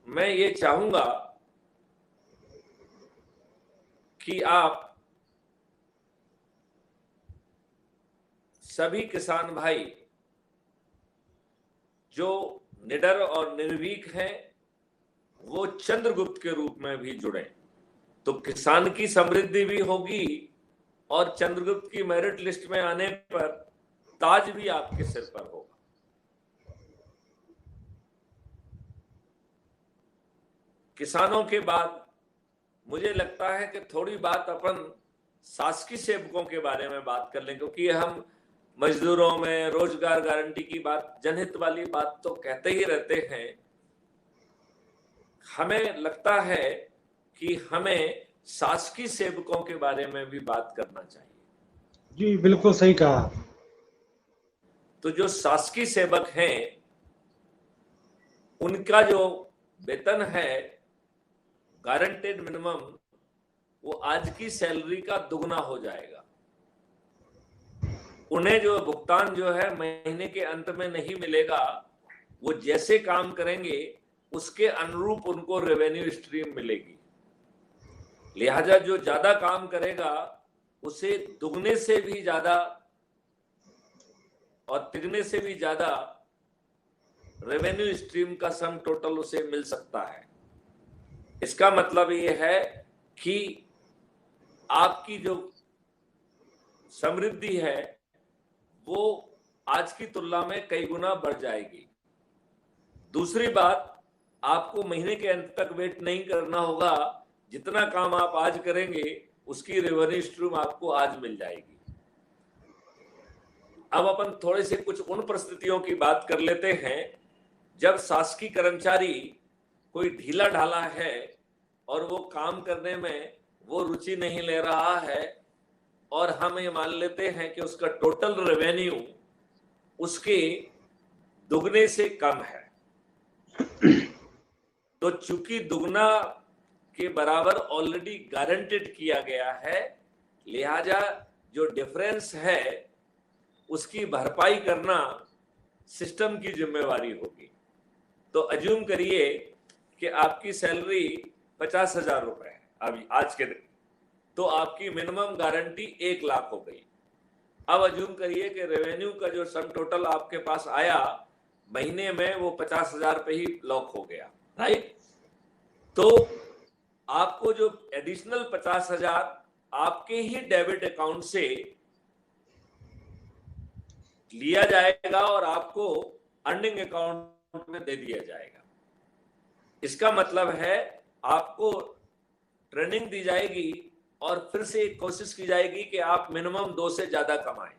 मैं ये चाहूंगा कि आप सभी किसान भाई जो निडर और निर्भीक हैं वो चंद्रगुप्त के रूप में भी जुड़े, तो किसान की समृद्धि भी होगी और चंद्रगुप्त की मेरिट लिस्ट में आने पर ताज भी आपके सिर पर होगा। किसानों के बाद मुझे लगता है कि थोड़ी बात अपन शासकीय सेवकों के बारे में बात कर लें, क्योंकि हम मजदूरों में रोजगार गारंटी की बात, जनहित वाली बात तो कहते ही रहते हैं। हमें लगता है कि हमें शासकीय सेवकों के बारे में भी बात करना चाहिए। जी बिल्कुल सही कहा। तो जो शासकीय सेवक हैं उनका जो वेतन है गारंटेड मिनिमम, वो आज की सैलरी का दुगना हो जाएगा। उन्हें जो भुगतान जो है महीने के अंत में नहीं मिलेगा, वो जैसे काम करेंगे उसके अनुरूप उनको रेवेन्यू स्ट्रीम मिलेगी। लिहाजा जो ज्यादा काम करेगा उसे दुगने से भी ज्यादा और तिगने से भी ज्यादा रेवेन्यू स्ट्रीम का सम टोटल उसे मिल सकता है। इसका मतलब ये है कि आपकी जो समृद्धि है वो आज की तुलना में कई गुना बढ़ जाएगी। दूसरी बात, आपको महीने के अंत तक वेट नहीं करना होगा, जितना काम आप आज करेंगे उसकी रेवेन्यू स्ट्रीम आपको आज मिल जाएगी। अब अपन थोड़े से कुछ उन परिस्थितियों की बात कर लेते हैं जब शासकीय कर्मचारी कोई ढीला ढाला है और वो काम करने में वो रुचि नहीं ले रहा है और हम ये मान लेते हैं कि उसका टोटल रेवेन्यू उसके दुगने से कम है। तो चूंकि दुगना के बराबर ऑलरेडी गारंटेड किया गया है, लिहाजा जो डिफरेंस है उसकी भरपाई करना सिस्टम की जिम्मेवारी होगी। तो अज्यूम करिए कि आपकी सैलरी 50,000 रुपए है अभी आज के दिन, तो आपकी मिनिमम गारंटी 1 लाख हो गई। अब अज्यूम करिए कि रेवेन्यू का जो सम टोटल आपके पास आया महीने में वो 50,000 पे ही लॉक हो गया, राइट। तो आपको जो एडिशनल 50,000 आपके ही डेबिट अकाउंट से लिया जाएगा और आपको अर्निंग अकाउंट में दे दिया जाएगा। इसका मतलब है आपको ट्रेनिंग दी जाएगी और फिर से एक कोशिश की जाएगी कि आप मिनिमम 2 से ज्यादा कमाएं।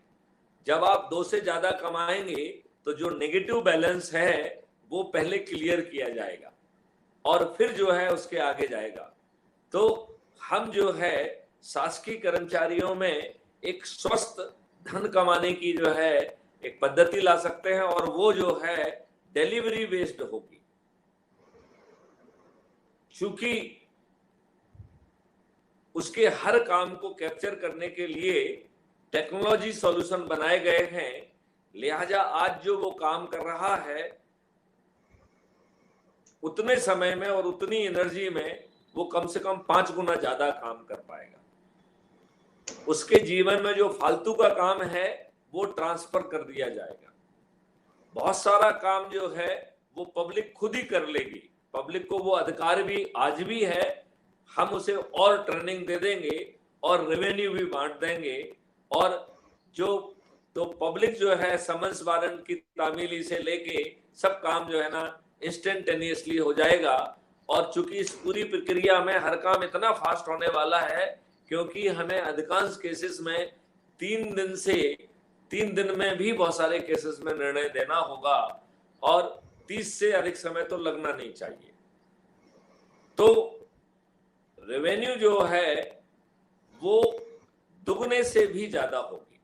जब आप 2 से ज्यादा कमाएंगे तो जो नेगेटिव बैलेंस है वो पहले क्लियर किया जाएगा और फिर जो है उसके आगे जाएगा। तो हम जो है शासकीय कर्मचारियों में एक स्वस्थ धन कमाने की जो है एक पद्धति ला सकते हैं और वो जो है डिलीवरी बेस्ड होगी। चूंकि उसके हर काम को कैप्चर करने के लिए टेक्नोलॉजी सॉल्यूशन बनाए गए हैं, लिहाजा आज जो वो काम कर रहा है उतने समय में और उतनी एनर्जी में वो कम से कम 5 गुना ज्यादा काम कर पाएगा। उसके जीवन में जो फालतू का काम है वो ट्रांसफर कर दिया जाएगा। बहुत सारा काम जो है वो पब्लिक खुद ही कर लेगी। पब्लिक को वो अधिकार भी आज भी है, हम उसे और ट्रेनिंग दे देंगे और रेवेन्यू भी बांट देंगे और जो तो पब्लिक जो है समन्स वारंट की तामीली से लेके सब काम जो है ना इंस्टेंटेनियसली हो जाएगा। और चूंकि इस पूरी प्रक्रिया में हर काम इतना फास्ट होने वाला है क्योंकि हमें अधिकांश केसेस में 3 दिन में भी बहुत सारे केसेस में निर्णय देना होगा और 30 से अधिक समय तो लगना नहीं चाहिए। तो रेवेन्यू जो है वो दुगने से भी ज्यादा होगी।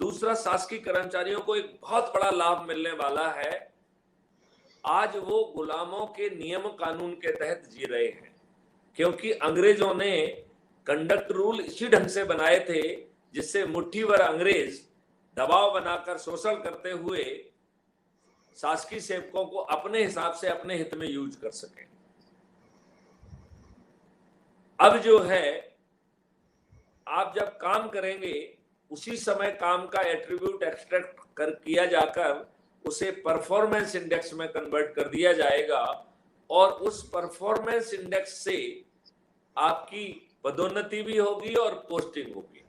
दूसरा, शासकीय कर्मचारियों को एक बहुत बड़ा लाभ मिलने वाला है। आज वो गुलामों के नियम कानून के तहत जी रहे हैं क्योंकि अंग्रेजों ने कंडक्ट रूल इसी ढंग से बनाए थे जिससे मुट्ठी भर अंग्रेज दबाव बनाकर शोषण करते हुए शासकीय सेवकों को अपने हिसाब से अपने हित में यूज कर सकें। अब जो है आप जब काम करेंगे उसी समय काम का एट्रीब्यूट एक्सट्रैक्ट कर किया जाकर उसे परफॉर्मेंस इंडेक्स में कन्वर्ट कर दिया जाएगा और उस परफॉर्मेंस इंडेक्स से आपकी पदोन्नति भी होगी और पोस्टिंग होगी।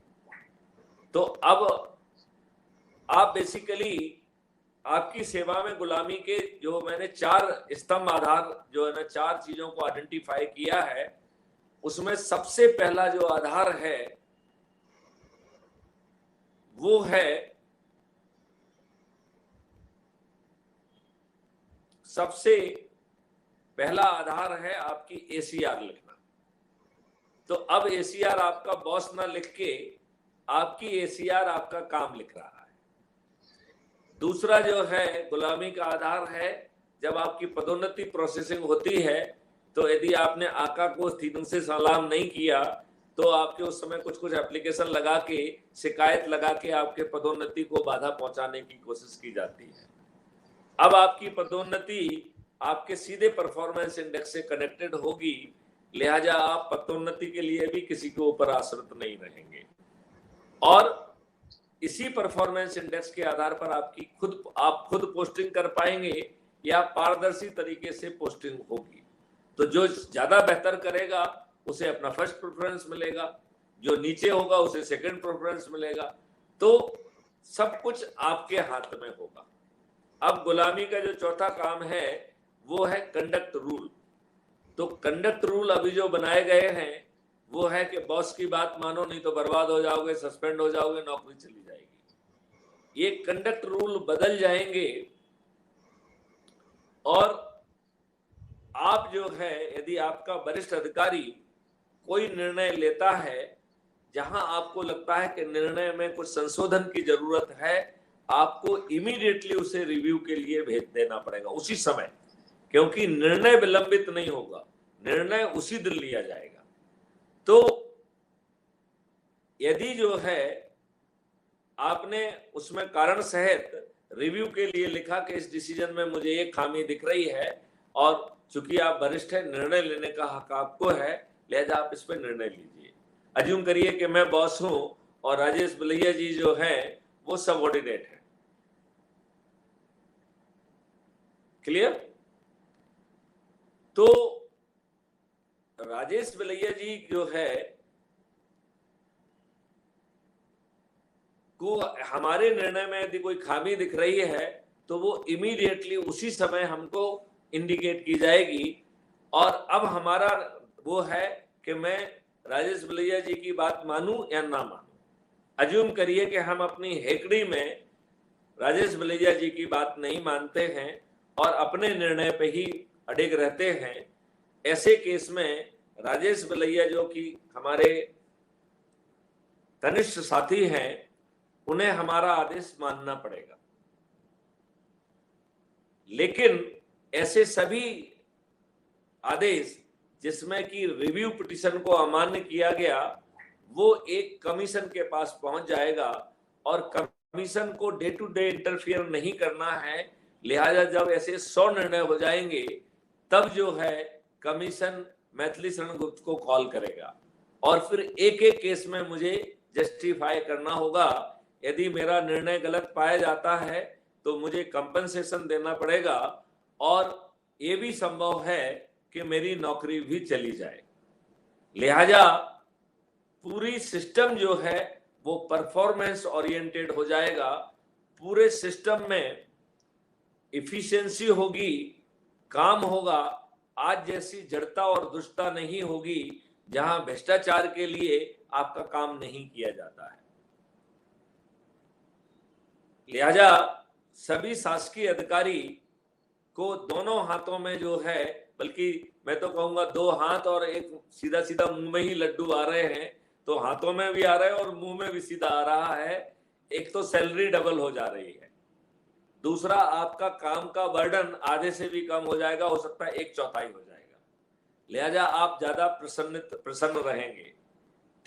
तो अब आप बेसिकली आपकी सेवा में गुलामी के जो मैंने 4 स्तंभ आधार जो है ना 4 चीजों को आइडेंटिफाई किया है, उसमें सबसे पहला जो आधार है वो है सबसे पहला आधार है आपकी एसीआर लिखना। तो अब एसीआर आपका बॉस ना लिख के आपकी एसीआर आपका काम लिख रहा है। दूसरा जो है गुलामी का आधार है जब आपकी पदोन्नति प्रोसेसिंग होती है तो यदि आपने आका को तीन से सलाम नहीं किया तो आपके उस समय कुछ कुछ एप्लीकेशन लगा के शिकायत लगा के आपके पदोन्नति को बाधा पहुंचाने की कोशिश की जाती है। अब आपकी पदोन्नति आपके सीधे परफॉर्मेंस इंडेक्स से कनेक्टेड होगी, लिहाजा आप पदोन्नति के लिए भी किसी के ऊपर आश्रित नहीं रहेंगे और इसी परफॉर्मेंस इंडेक्स के आधार पर आप खुद पोस्टिंग कर पाएंगे या पारदर्शी तरीके से पोस्टिंग होगी। तो जो ज्यादा बेहतर करेगा उसे अपना फर्स्ट प्रेफरेंस मिलेगा, जो नीचे होगा उसे सेकंड प्रेफरेंस मिलेगा। तो सब कुछ आपके हाथ में होगा। अब गुलामी का जो चौथा काम है वो है कंडक्ट रूल। तो कंडक्ट रूल अभी जो बनाए गए हैं वो है कि बॉस की बात मानो नहीं तो बर्बाद हो जाओगे, सस्पेंड हो जाओगे, नौकरी चली जाएगी। ये कंडक्ट रूल बदल जाएंगे और आप जो है यदि आपका वरिष्ठ अधिकारी कोई निर्णय लेता है जहां आपको लगता है कि निर्णय में कुछ संशोधन की जरूरत है, आपको इमीडिएटली उसे रिव्यू के लिए भेज देना पड़ेगा उसी समय, क्योंकि निर्णय विलंबित नहीं होगा, निर्णय उसी दिन लिया जाएगा। तो यदि जो है आपने उसमें कारण सहित रिव्यू के लिए लिखा कि इस डिसीजन में मुझे ये खामी दिख रही है और चूंकि आप वरिष्ठ है निर्णय लेने का हक आपको है, लिहाजा आप इस पर निर्णय लीजिए। अज्यूम करिए कि मैं बॉस हूं और राजेश बलैया जी जो है वो सबऑर्डिनेट है। क्लियर? तो राजेश बलैया जी जो है को हमारे निर्णय में यदि कोई खामी दिख रही है तो वो इमीडिएटली उसी समय हमको इंडिकेट की जाएगी और अब हमारा वो है कि मैं राजेश बलैया जी की बात मानूं या ना मानूं। अज्यूम करिए कि हम अपनी हेकड़ी में राजेश बलैया जी की बात नहीं मानते हैं और अपने निर्णय पे ही अड़िग रहते हैं। ऐसे केस में राजेश बलैया जो कि हमारे कनिष्ठ साथी हैं, उन्हें हमारा आदेश मानना पड़ेगा। लेकिन ऐसे सभी आदेश जिसमें कि रिव्यू पिटीशन को अमान्य किया गया वो एक कमीशन के पास पहुंच जाएगा और कमीशन को डे टू डे इंटरफियर नहीं करना है। लिहाजा जब ऐसे 100 निर्णय हो जाएंगे तब जो है कमीशन मैथिली शरण गुप्त को कॉल करेगा और फिर एक एक केस में मुझे जस्टिफाई करना होगा। यदि मेरा निर्णय गलत पाया जाता है तो मुझे कंपनसेशन देना पड़ेगा और ये भी संभव है कि मेरी नौकरी भी चली जाए। लिहाजा पूरी सिस्टम जो है वो परफॉर्मेंस ओरिएंटेड हो जाएगा। पूरे सिस्टम में इफिशिएंसी होगी, काम होगा। आज जैसी जड़ता और दुष्टता नहीं होगी जहां भ्रष्टाचार के लिए आपका काम नहीं किया जाता है। लिहाजा सभी शासकीय अधिकारी को दोनों हाथों में जो है, बल्कि मैं तो कहूंगा 2 हाथ और एक सीधा सीधा मुंह में ही लड्डू आ रहे हैं, तो हाथों में भी आ रहे हैं और मुंह में भी सीधा आ रहा है। एक तो सैलरी डबल हो जा रही है, दूसरा आपका काम का बर्डन आधे से भी कम हो जाएगा, हो सकता है 1/4 हो जाएगा। लिहाजा आप ज्यादा प्रसन्न रहेंगे।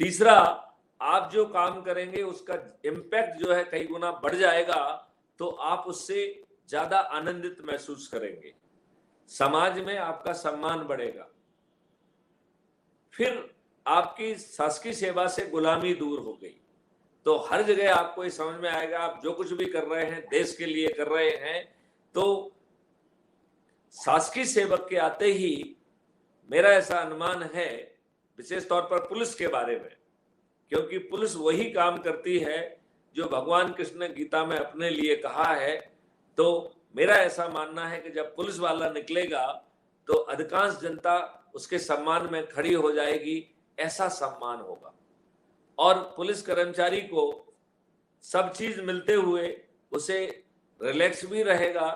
तीसरा, आप जो काम करेंगे उसका इम्पैक्ट जो है कई गुना बढ़ जाएगा, तो आप उससे ज्यादा आनंदित महसूस करेंगे, समाज में आपका सम्मान बढ़ेगा, फिर आपकी शासकीय सेवा से गुलामी दूर हो गई। तो हर जगह आपको ये समझ में आएगा, आप जो कुछ भी कर रहे हैं देश के लिए कर रहे हैं। तो शासकीय सेवक के आते ही मेरा ऐसा अनुमान है, विशेष तौर पर पुलिस के बारे में, क्योंकि पुलिस वही काम करती है जो भगवान कृष्ण ने गीता में अपने लिए कहा है। तो मेरा ऐसा मानना है कि जब पुलिस वाला निकलेगा तो अधिकांश जनता उसके सम्मान में खड़ी हो जाएगी, ऐसा सम्मान होगा। और पुलिस कर्मचारी को सब चीज मिलते हुए उसे रिलैक्स भी रहेगा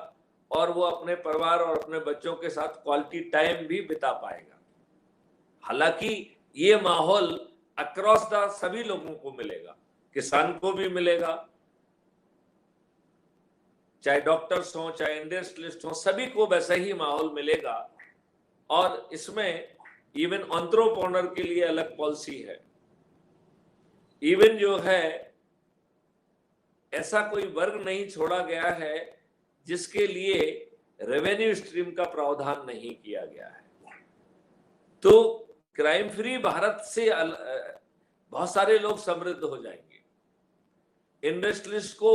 और वो अपने परिवार और अपने बच्चों के साथ क्वालिटी टाइम भी बिता पाएगा। हालांकि ये माहौल अक्रॉस द सभी लोगों को मिलेगा, किसान को भी मिलेगा, चाहे डॉक्टर्स हो चाहे इंडस्ट्रियलिस्ट हो, सभी को वैसा ही माहौल मिलेगा। और इसमें इवन एंटरप्रेन्योर के लिए अलग पॉलिसी है। इवन जो है ऐसा कोई वर्ग नहीं छोड़ा गया है जिसके लिए रेवेन्यू स्ट्रीम का प्रावधान नहीं किया गया है। तो क्राइम फ्री भारत से बहुत सारे लोग समृद्ध हो जाएंगे। इंडस्ट्रीज को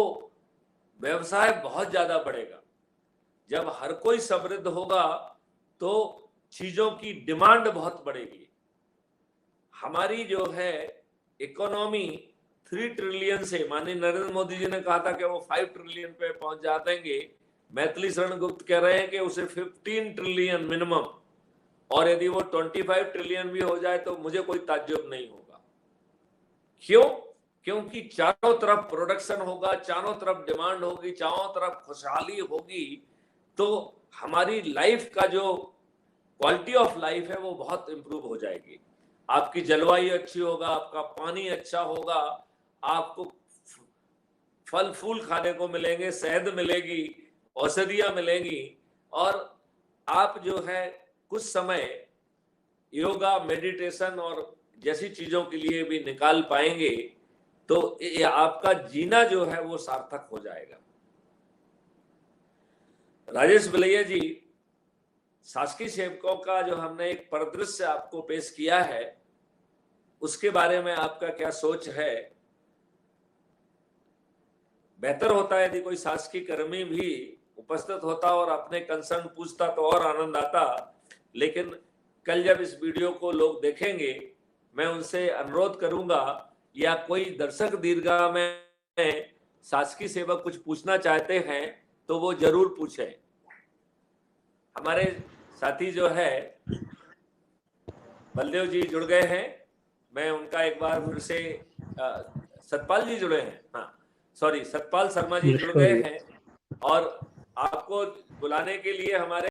व्यवसाय बहुत ज्यादा बढ़ेगा। जब हर कोई समृद्ध होगा तो चीजों की डिमांड बहुत बढ़ेगी। हमारी जो है इकोनॉमी 3 ट्रिलियन से, माननीय नरेंद्र मोदी जी ने कहा था कि वो 5 ट्रिलियन पे पहुंच जा देंगे। मैथिली शरण गुप्त कह रहे हैं कि उसे 15 ट्रिलियन मिनिमम, और यदि वो 25 ट्रिलियन भी हो जाए तो मुझे कोई ताज्जुब नहीं होगा। क्यों? क्योंकि चारों तरफ प्रोडक्शन होगा, चारों तरफ डिमांड होगी, चारों तरफ खुशहाली होगी। तो हमारी लाइफ का जो क्वालिटी ऑफ लाइफ है वो बहुत इंप्रूव हो जाएगी। आपकी जलवायु अच्छी होगा, आपका पानी अच्छा होगा, आपको फल फूल खाने को मिलेंगे, शहद मिलेगी, औषधियां मिलेंगी, और आप जो है कुछ समय योगा, मेडिटेशन और जैसी चीजों के लिए भी निकाल पाएंगे तो आपका जीना जो है वो सार्थक हो जाएगा। राजेश बिलैया जी, शासकीय सेवकों का जो हमने एक परिदृश्य आपको पेश किया है उसके बारे में आपका क्या सोच है? बेहतर होता है यदि कोई शासकीय कर्मी भी उपस्थित होता और अपने कंसर्न पूछता तो और आनंद आता। लेकिन कल जब इस वीडियो को लोग देखेंगे, मैं उनसे अनुरोध करूंगा, या कोई दर्शक दीर्घा में शासकीय सेवक कुछ पूछना चाहते हैं तो वो जरूर पूछें। हमारे साथी जो है बलदेव जी जुड़ गए हैं, मैं उनका एक बार फिर से सतपाल जी जुड़े हैं, हाँ सॉरी, सतपाल शर्मा जी जुड़ गए हैं, और आपको बुलाने के लिए हमारे